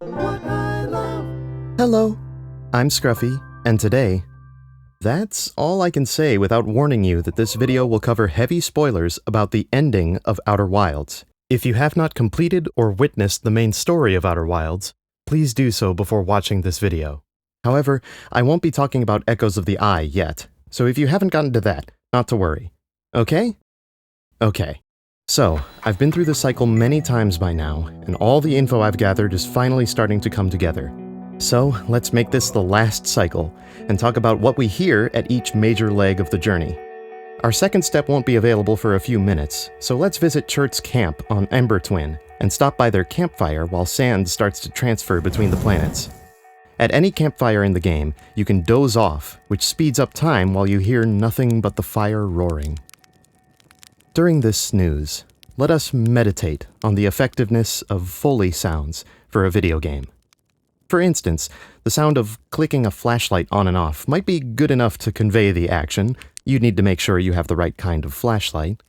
what I love. Hello, I'm Scruffy, and today, that's all I can say without warning you that this video will cover heavy spoilers about the ending of Outer Wilds. If you have not completed or witnessed the main story of Outer Wilds, please do so before watching this video. However, I won't be talking about Echoes of the Eye yet, so if you haven't gotten to that, not to worry. Okay? Okay. So, I've been through this cycle many times by now, and all the info I've gathered is finally starting to come together. So, let's make this the last cycle, and talk about what we hear at each major leg of the journey. Our second step won't be available for a few minutes, so let's visit Chert's camp on Ember Twin, and stop by their campfire while sand starts to transfer between the planets. At any campfire in the game, you can doze off, which speeds up time while you hear nothing but the fire roaring. During this snooze, let us meditate on the effectiveness of Foley sounds for a video game. For instance, the sound of clicking a flashlight on and off might be good enough to convey the action. You'd need to make sure you have the right kind of flashlight.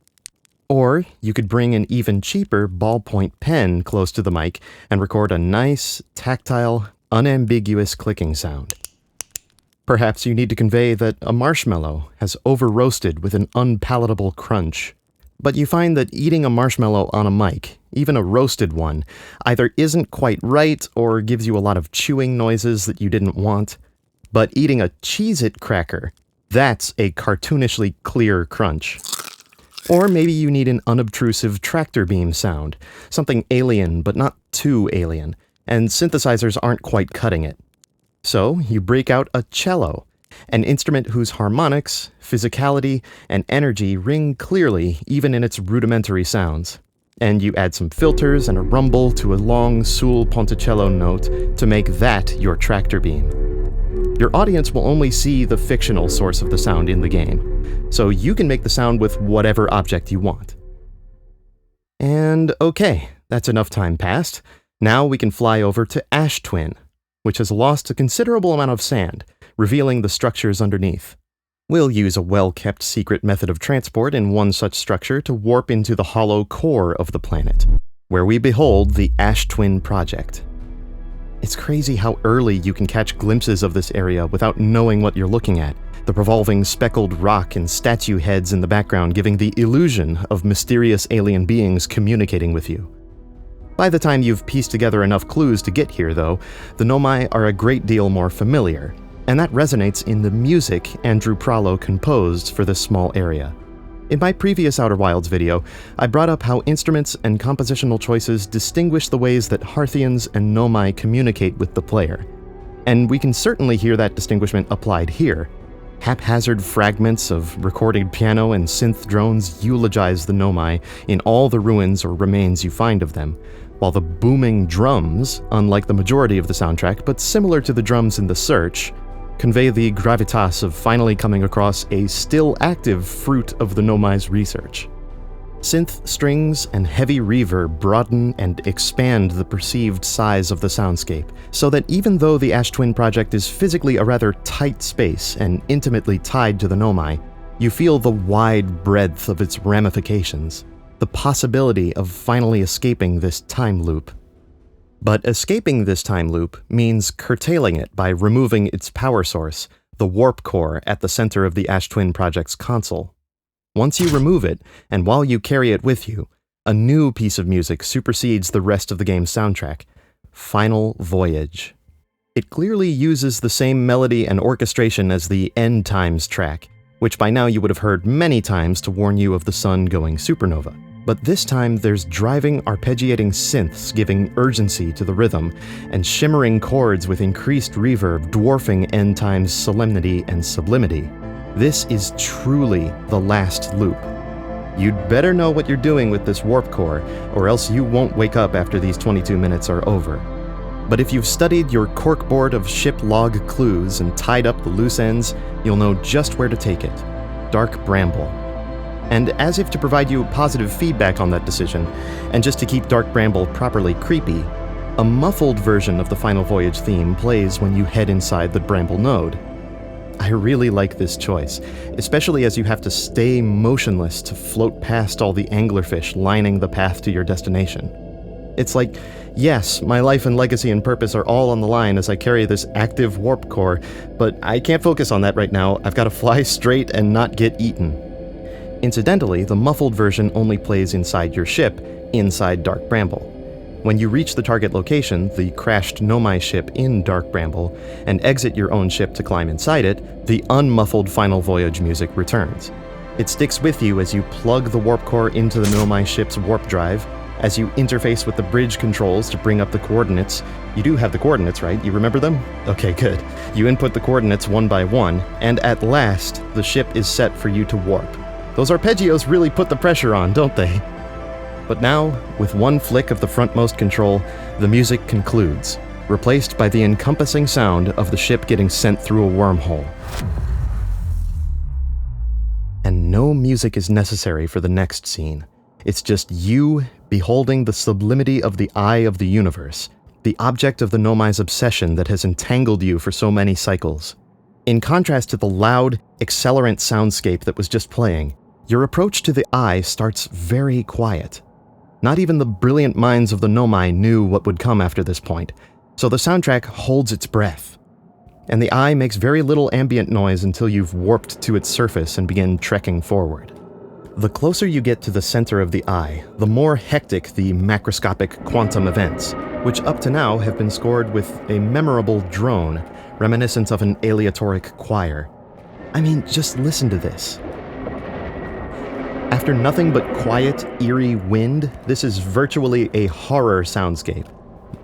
Or you could bring an even cheaper ballpoint pen close to the mic and record a nice, tactile, unambiguous clicking sound. Perhaps you need to convey that a marshmallow has over-roasted with an unpalatable crunch. But you find that eating a marshmallow on a mic, even a roasted one, either isn't quite right or gives you a lot of chewing noises that you didn't want. But eating a Cheez-It cracker, that's a cartoonishly clear crunch. Or maybe you need an unobtrusive tractor beam sound, something alien but not too alien, and synthesizers aren't quite cutting it. So you break out a cello, an instrument whose harmonics, physicality, and energy ring clearly even in its rudimentary sounds. And you add some filters and a rumble to a long sul ponticello note to make that your tractor beam. Your audience will only see the fictional source of the sound in the game, so you can make the sound with whatever object you want. And okay, that's enough time passed. Now we can fly over to Ash Twin, which has lost a considerable amount of sand, revealing the structures underneath. We'll use a well-kept secret method of transport in one such structure to warp into the hollow core of the planet, where we behold the Ash Twin Project. It's crazy how early you can catch glimpses of this area without knowing what you're looking at, the revolving speckled rock and statue heads in the background giving the illusion of mysterious alien beings communicating with you. By the time you've pieced together enough clues to get here, though, the Nomai are a great deal more familiar, and that resonates in the music Andrew Prallo composed for this small area. In my previous Outer Wilds video, I brought up how instruments and compositional choices distinguish the ways that Harthians and Nomai communicate with the player. And we can certainly hear that distinguishment applied here. Haphazard fragments of recorded piano and synth drones eulogize the Nomai in all the ruins or remains you find of them, while the booming drums, unlike the majority of the soundtrack but similar to the drums in The Search, convey the gravitas of finally coming across a still-active fruit of the Nomai's research. Synth strings and heavy reverb broaden and expand the perceived size of the soundscape, so that even though the Ash Twin Project is physically a rather tight space and intimately tied to the Nomai, you feel the wide breadth of its ramifications, the possibility of finally escaping this time loop. But escaping this time loop means curtailing it by removing its power source, the warp core at the center of the Ash Twin Project's console. Once you remove it, and while you carry it with you, a new piece of music supersedes the rest of the game's soundtrack: Final Voyage. It clearly uses the same melody and orchestration as the End Times track, which by now you would have heard many times to warn you of the sun going supernova. But this time there's driving, arpeggiating synths giving urgency to the rhythm, and shimmering chords with increased reverb dwarfing End Times' solemnity and sublimity. This is truly the last loop. You'd better know what you're doing with this warp core, or else you won't wake up after these 22 minutes are over. But if you've studied your corkboard of ship log clues and tied up the loose ends, you'll know just where to take it: Dark Bramble. And as if to provide you positive feedback on that decision, and just to keep Dark Bramble properly creepy, a muffled version of the Final Voyage theme plays when you head inside the Bramble node. I really like this choice, especially as you have to stay motionless to float past all the anglerfish lining the path to your destination. It's like Yes, my life and legacy and purpose are all on the line as I carry this active warp core, but I can't focus on that right now. I've got to fly straight and not get eaten. Incidentally, the muffled version only plays inside your ship, inside Dark Bramble. When you reach the target location, the crashed Nomai ship in Dark Bramble, and exit your own ship to climb inside it, the unmuffled Final Voyage music returns. It sticks with you as you plug the warp core into the Nomai ship's warp drive, as you interface with the bridge controls to bring up the coordinates. You do have the coordinates, right? You remember them? Okay, good. You input the coordinates one by one, and at last, the ship is set for you to warp. Those arpeggios really put the pressure on, don't they? But now, with one flick of the frontmost control, the music concludes, replaced by the encompassing sound of the ship getting sent through a wormhole. And no music is necessary for the next scene. It's just you beholding the sublimity of the eye of the universe, the object of the Nomai's obsession that has entangled you for so many cycles. In contrast to the loud, accelerant soundscape that was just playing, your approach to the eye starts very quiet. Not even the brilliant minds of the Nomai knew what would come after this point, so the soundtrack holds its breath. And the eye makes very little ambient noise until you've warped to its surface and begin trekking forward. The closer you get to the center of the eye, the more hectic the macroscopic quantum events, which up to now have been scored with a memorable drone, reminiscent of an aleatoric choir. I mean, just listen to this. After nothing but quiet, eerie wind, this is virtually a horror soundscape.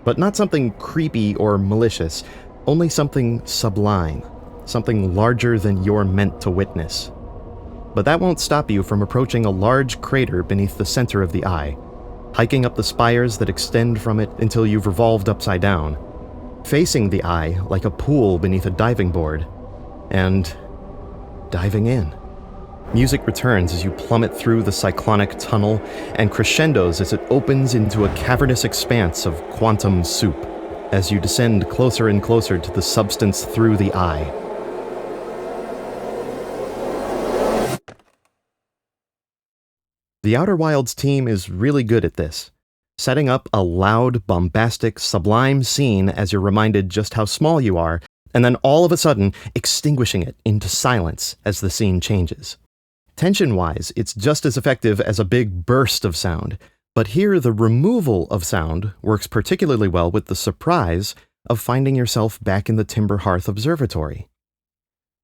But not something creepy or malicious, only something sublime, something larger than you're meant to witness. But that won't stop you from approaching a large crater beneath the center of the eye, hiking up the spires that extend from it until you've revolved upside down, facing the eye like a pool beneath a diving board, and diving in. Music returns as you plummet through the cyclonic tunnel and crescendos as it opens into a cavernous expanse of quantum soup as you descend closer and closer to the substance through the eye. The Outer Wilds team is really good at this, setting up a loud, bombastic, sublime scene as you're reminded just how small you are, and then all of a sudden extinguishing it into silence as the scene changes. Tension-wise, it's just as effective as a big burst of sound, but here the removal of sound works particularly well with the surprise of finding yourself back in the Timber Hearth Observatory.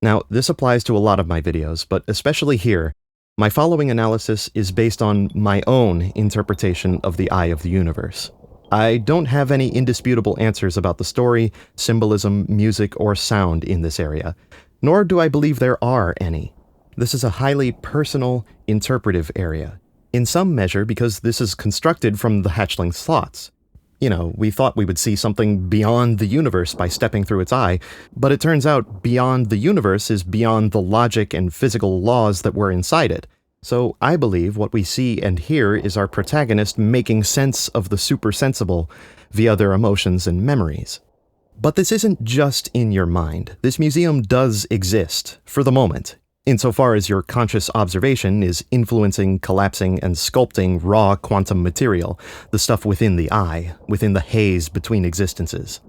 Now, this applies to a lot of my videos, but especially here, my following analysis is based on my own interpretation of the Eye of the Universe. I don't have any indisputable answers about the story, symbolism, music, or sound in this area, nor do I believe there are any. This is a highly personal, interpretive area, in some measure because this is constructed from the hatchling's thoughts. You know, we thought we would see something beyond the universe by stepping through its eye, but it turns out beyond the universe is beyond the logic and physical laws that were inside it. So I believe what we see and hear is our protagonist making sense of the supersensible via their emotions and memories. But this isn't just in your mind. This museum does exist, for the moment, insofar as your conscious observation is influencing, collapsing, and sculpting raw quantum material, the stuff within the eye, within the haze between existences.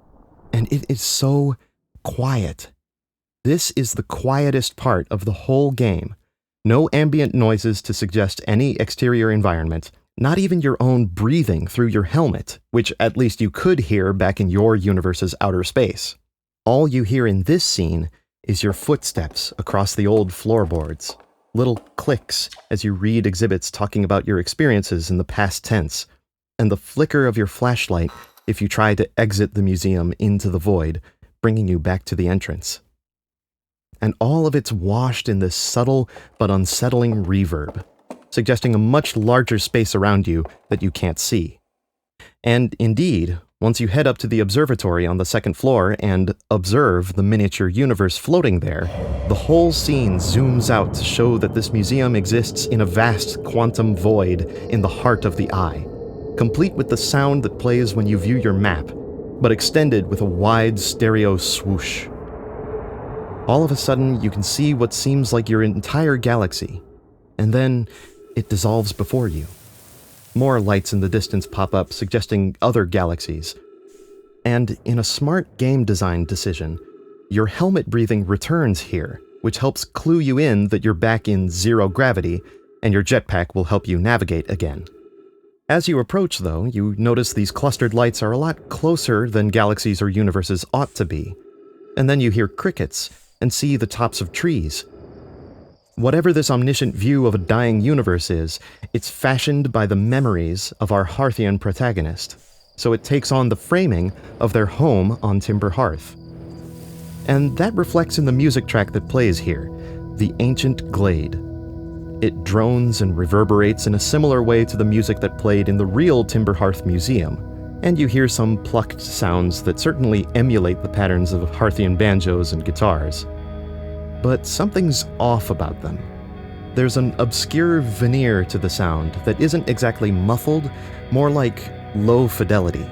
And it is so quiet. This is the quietest part of the whole game. No ambient noises to suggest any exterior environment, not even your own breathing through your helmet, which at least you could hear back in your universe's outer space. All you hear in this scene is your footsteps across the old floorboards, little clicks as you read exhibits talking about your experiences in the past tense, and the flicker of your flashlight if you try to exit the museum into the void, bringing you back to the entrance. And all of it's washed in this subtle but unsettling reverb, suggesting a much larger space around you that you can't see. And indeed, once you head up to the observatory on the second floor and observe the miniature universe floating there, the whole scene zooms out to show that this museum exists in a vast quantum void in the heart of the eye, complete with the sound that plays when you view your map, but extended with a wide stereo swoosh. All of a sudden, you can see what seems like your entire galaxy, and then it dissolves before you. More lights in the distance pop up, suggesting other galaxies. And in a smart game design decision, your helmet breathing returns here, which helps clue you in that you're back in zero gravity, and your jetpack will help you navigate again. As you approach, though, you notice these clustered lights are a lot closer than galaxies or universes ought to be. And then you hear crickets and see the tops of trees. Whatever this omniscient view of a dying universe is, it's fashioned by the memories of our Hearthian protagonist, so it takes on the framing of their home on Timber Hearth. And that reflects in the music track that plays here, the ancient glade. It drones and reverberates in a similar way to the music that played in the real Timber Hearth Museum, and you hear some plucked sounds that certainly emulate the patterns of Hearthian banjos and guitars. But something's off about them. There's an obscure veneer to the sound that isn't exactly muffled, more like low fidelity.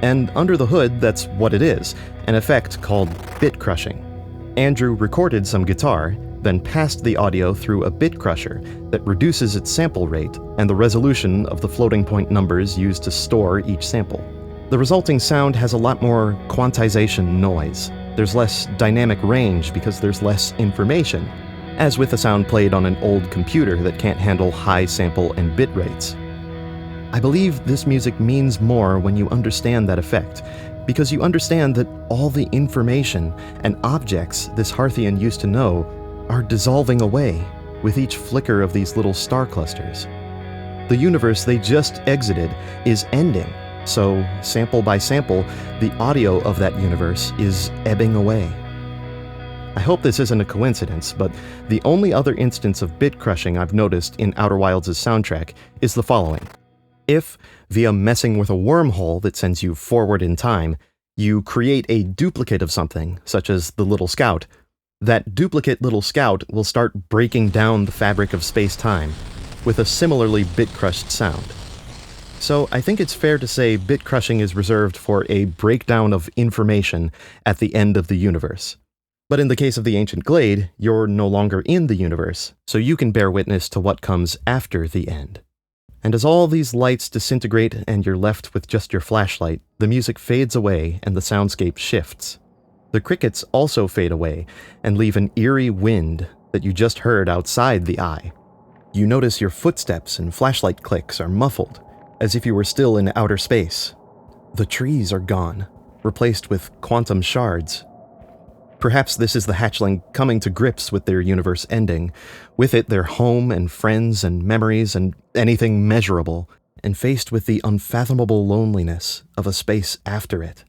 And under the hood, that's what it is, an effect called bit crushing. Andrew recorded some guitar, then passed the audio through a bit crusher that reduces its sample rate and the resolution of the floating point numbers used to store each sample. The resulting sound has a lot more quantization noise. There's less dynamic range because there's less information, as with a sound played on an old computer that can't handle high sample and bit rates. I believe this music means more when you understand that effect, because you understand that all the information and objects this Hearthian used to know are dissolving away with each flicker of these little star clusters. The universe they just exited is ending, so sample by sample, the audio of that universe is ebbing away. I hope this isn't a coincidence, but the only other instance of bit crushing I've noticed in Outer Wilds' soundtrack is the following. If, via messing with a wormhole that sends you forward in time, you create a duplicate of something, such as the Little Scout, that duplicate Little Scout will start breaking down the fabric of space-time with a similarly bit-crushed sound. So I think it's fair to say bit crushing is reserved for a breakdown of information at the end of the universe. But in the case of the ancient glade, you're no longer in the universe, so you can bear witness to what comes after the end. And as all these lights disintegrate and you're left with just your flashlight, the music fades away and the soundscape shifts. The crickets also fade away and leave an eerie wind that you just heard outside the eye. You notice your footsteps and flashlight clicks are muffled, as if you were still in outer space. The trees are gone, replaced with quantum shards. Perhaps this is the hatchling coming to grips with their universe ending, with it their home and friends and memories and anything measurable, and faced with the unfathomable loneliness of a space after it.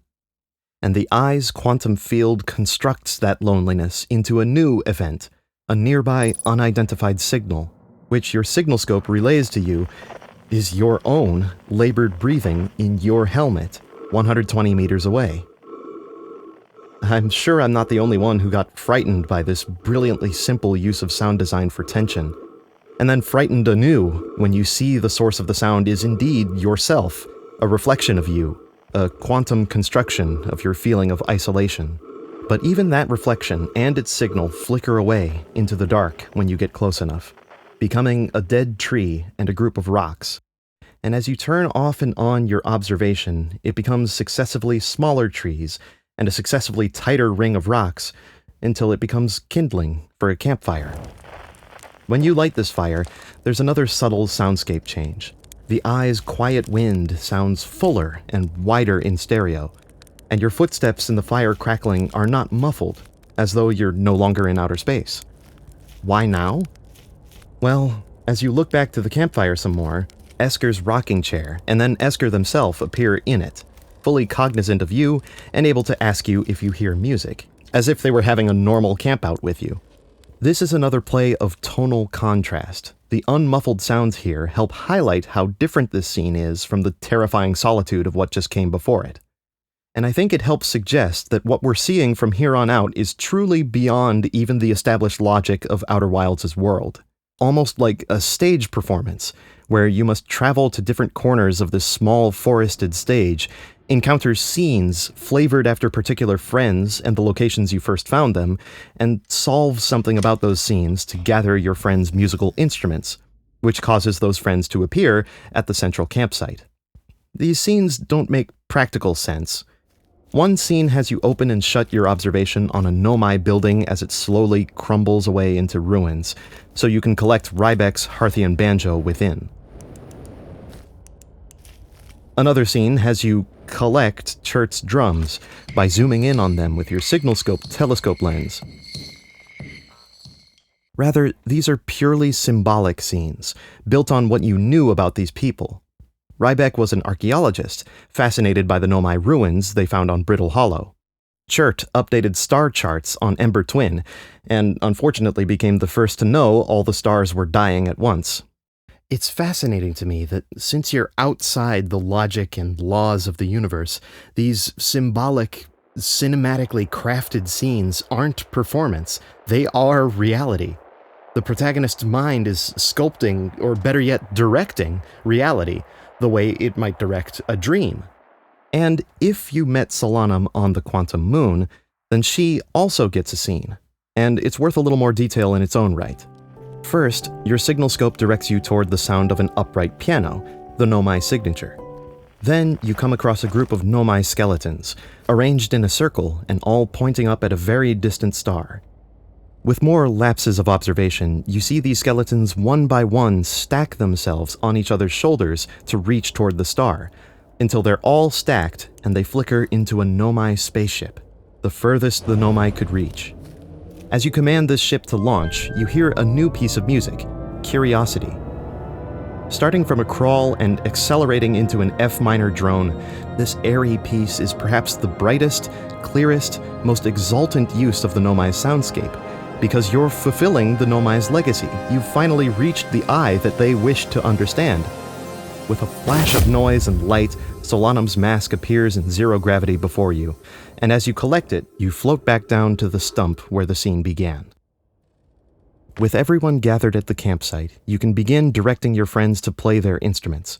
And the eye's quantum field constructs that loneliness into a new event, a nearby unidentified signal, which your signal scope relays to you is your own labored breathing in your helmet, 120 meters away. I'm sure I'm not the only one who got frightened by this brilliantly simple use of sound design for tension, and then frightened anew when you see the source of the sound is indeed yourself, a reflection of you, a quantum construction of your feeling of isolation. But even that reflection and its signal flicker away into the dark when you get close enough, becoming a dead tree and a group of rocks. And as you turn off and on your observation, it becomes successively smaller trees and a successively tighter ring of rocks until it becomes kindling for a campfire. When you light this fire, there's another subtle soundscape change. The eye's quiet wind sounds fuller and wider in stereo, and your footsteps in the fire crackling are not muffled, as though you're no longer in outer space. Why now? Well, as you look back to the campfire some more, Esker's rocking chair and then Esker themselves appear in it, fully cognizant of you and able to ask you if you hear music, as if they were having a normal campout with you. This is another play of tonal contrast. The unmuffled sounds here help highlight how different this scene is from the terrifying solitude of what just came before it. And I think it helps suggest that what we're seeing from here on out is truly beyond even the established logic of Outer Wilds' world. Almost like a stage performance, where you must travel to different corners of this small forested stage, encounter scenes flavored after particular friends and the locations you first found them, and solve something about those scenes to gather your friends' musical instruments. which causes those friends to appear at the central campsite. These scenes don't make practical sense. One scene has you open and shut your observation on a Nomai building as it slowly crumbles away into ruins, so you can collect Rybek's Harthian banjo within. Another scene has you collect Chert's drums by zooming in on them with your signal scope telescope lens. Rather, these are purely symbolic scenes, built on what you knew about these people. Rybek was an archaeologist, fascinated by the Nomai ruins they found on Brittle Hollow. Chert updated star charts on Ember Twin, and unfortunately became the first to know all the stars were dying at once. It's fascinating to me that since you're outside the logic and laws of the universe, these symbolic, cinematically crafted scenes aren't performance, they are reality. The protagonist's mind is sculpting, or better yet, directing reality, the way it might direct a dream. And if you met Solanum on the Quantum Moon, then she also gets a scene, and it's worth a little more detail in its own right. First, your signal scope directs you toward the sound of an upright piano, the Nomai signature. Then you come across a group of Nomai skeletons, arranged in a circle and all pointing up at a very distant star. With more lapses of observation, you see these skeletons one by one stack themselves on each other's shoulders to reach toward the star, until they're all stacked and they flicker into a Nomai spaceship, the furthest the Nomai could reach. As you command this ship to launch, you hear a new piece of music, Curiosity. Starting from a crawl and accelerating into an F minor drone, this airy piece is perhaps the brightest, clearest, most exultant use of the Nomai's soundscape, because you're fulfilling the Nomai's legacy. You've finally reached the eye that they wished to understand. With a flash of noise and light, Solanum's mask appears in zero gravity before you, and as you collect it, you float back down to the stump where the scene began. With everyone gathered at the campsite, you can begin directing your friends to play their instruments.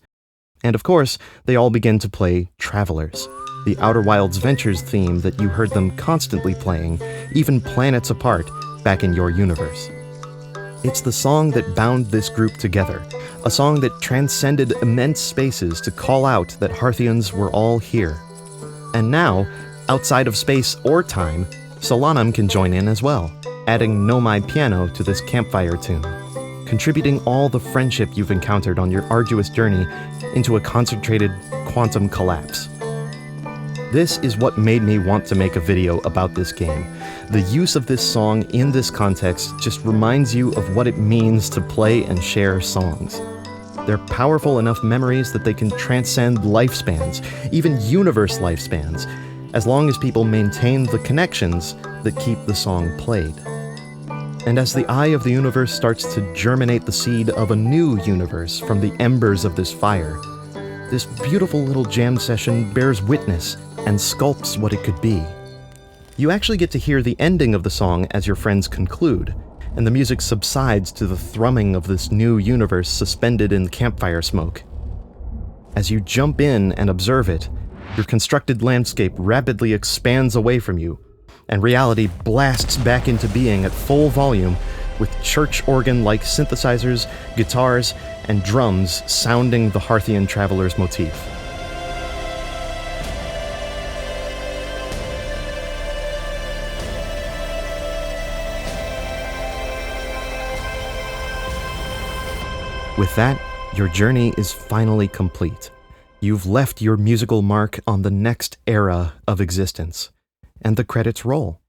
And of course, they all begin to play Travelers, the Outer Wilds Ventures theme that you heard them constantly playing, even planets apart, back in your universe. It's the song that bound this group together, a song that transcended immense spaces to call out that Harthians were all here. And now, outside of space or time, Solanum can join in as well, adding Nomai piano to this campfire tune, contributing all the friendship you've encountered on your arduous journey into a concentrated quantum collapse. This is what made me want to make a video about this game. The use of this song in this context just reminds you of what it means to play and share songs. They're powerful enough memories that they can transcend lifespans, even universe lifespans, as long as people maintain the connections that keep the song played. And as the eye of the universe starts to germinate the seed of a new universe from the embers of this fire, this beautiful little jam session bears witness and sculpts what it could be. You actually get to hear the ending of the song as your friends conclude, and the music subsides to the thrumming of this new universe suspended in campfire smoke. As you jump in and observe it, your constructed landscape rapidly expands away from you, and reality blasts back into being at full volume with church organ-like synthesizers, guitars, and drums sounding the Harthian Traveler's motif. With that, your journey is finally complete. You've left your musical mark on the next era of existence, and the credits roll.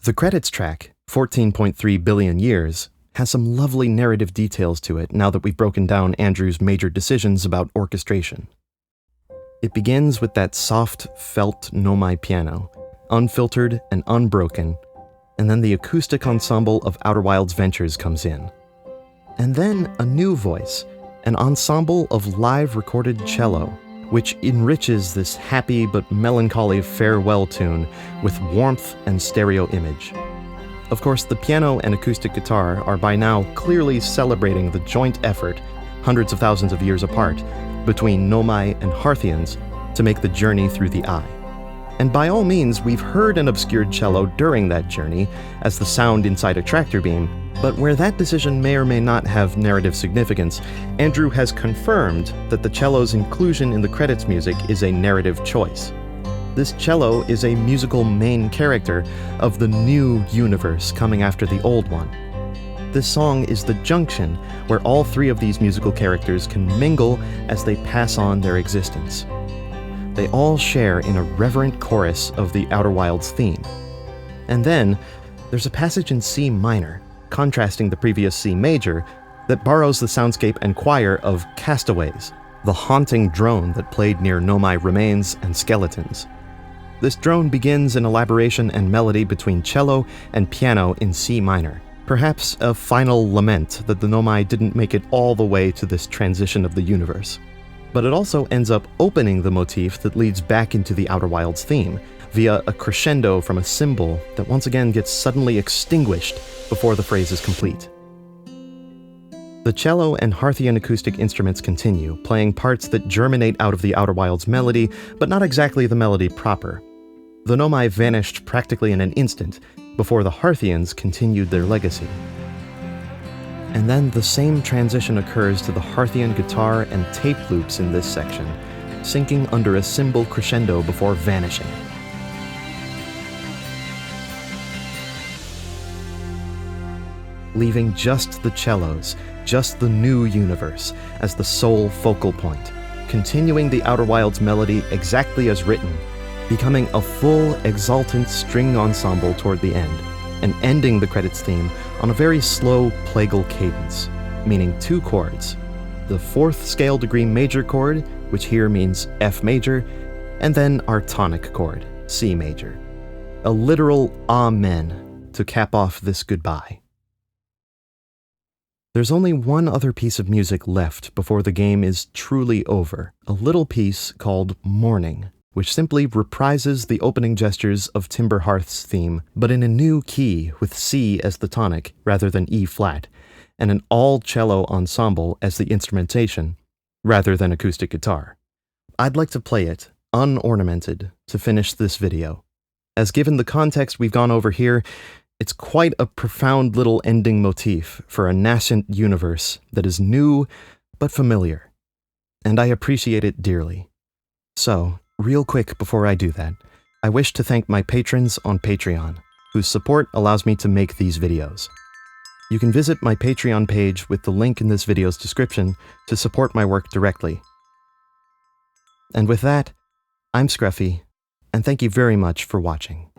The credits track, 14.3 billion years, has some lovely narrative details to it now that we've broken down Andrew's major decisions about orchestration. It begins with that soft, felt Nomai piano, unfiltered and unbroken, and then the acoustic ensemble of Outer Wilds Ventures comes in. And then a new voice, an ensemble of live recorded cello, which enriches this happy but melancholy farewell tune with warmth and stereo image. Of course, the piano and acoustic guitar are by now clearly celebrating the joint effort, hundreds of thousands of years apart, between Nomai and Harthians to make the journey through the eye. And by all means, we've heard an obscured cello during that journey as the sound inside a tractor beam, but where that decision may or may not have narrative significance, Andrew has confirmed that the cello's inclusion in the credits music is a narrative choice. This cello is a musical main character of the new universe coming after the old one. This song is the junction where all three of these musical characters can mingle as they pass on their existence. They all share in a reverent chorus of the Outer Wilds theme. And then, there's a passage in C minor, contrasting the previous C major, that borrows the soundscape and choir of Castaways, the haunting drone that played near Nomai remains and skeletons. This drone begins an elaboration and melody between cello and piano in C minor, perhaps a final lament that the Nomai didn't make it all the way to this transition of the universe. But it also ends up opening the motif that leads back into the Outer Wilds theme, via a crescendo from a cymbal that once again gets suddenly extinguished before the phrase is complete. The cello and Harthian acoustic instruments continue, playing parts that germinate out of the Outer Wilds melody, but not exactly the melody proper. The Nomai vanished practically in an instant, before the Harthians continued their legacy. And then the same transition occurs to the Harthian guitar and tape loops in this section, sinking under a cymbal crescendo before vanishing. Leaving just the cellos, just the new universe, as the sole focal point, continuing the Outer Wilds melody exactly as written, becoming a full, exultant string ensemble toward the end, and ending the credits theme on a very slow plagal cadence, meaning two chords, the fourth scale degree major chord, which here means F major, and then our tonic chord, C major. A literal amen to cap off this goodbye. There's only one other piece of music left before the game is truly over, a little piece called Morning, which simply reprises the opening gestures of Timber Hearth's theme, but in a new key with C as the tonic rather than E flat, and an all-cello ensemble as the instrumentation rather than acoustic guitar. I'd like to play it, unornamented, to finish this video. As given the context we've gone over here, it's quite a profound little ending motif for a nascent universe that is new but familiar, and I appreciate it dearly. So, real quick before I do that, I wish to thank my patrons on Patreon, whose support allows me to make these videos. You can visit my Patreon page with the link in this video's description to support my work directly. And with that, I'm Scruffy, and thank you very much for watching.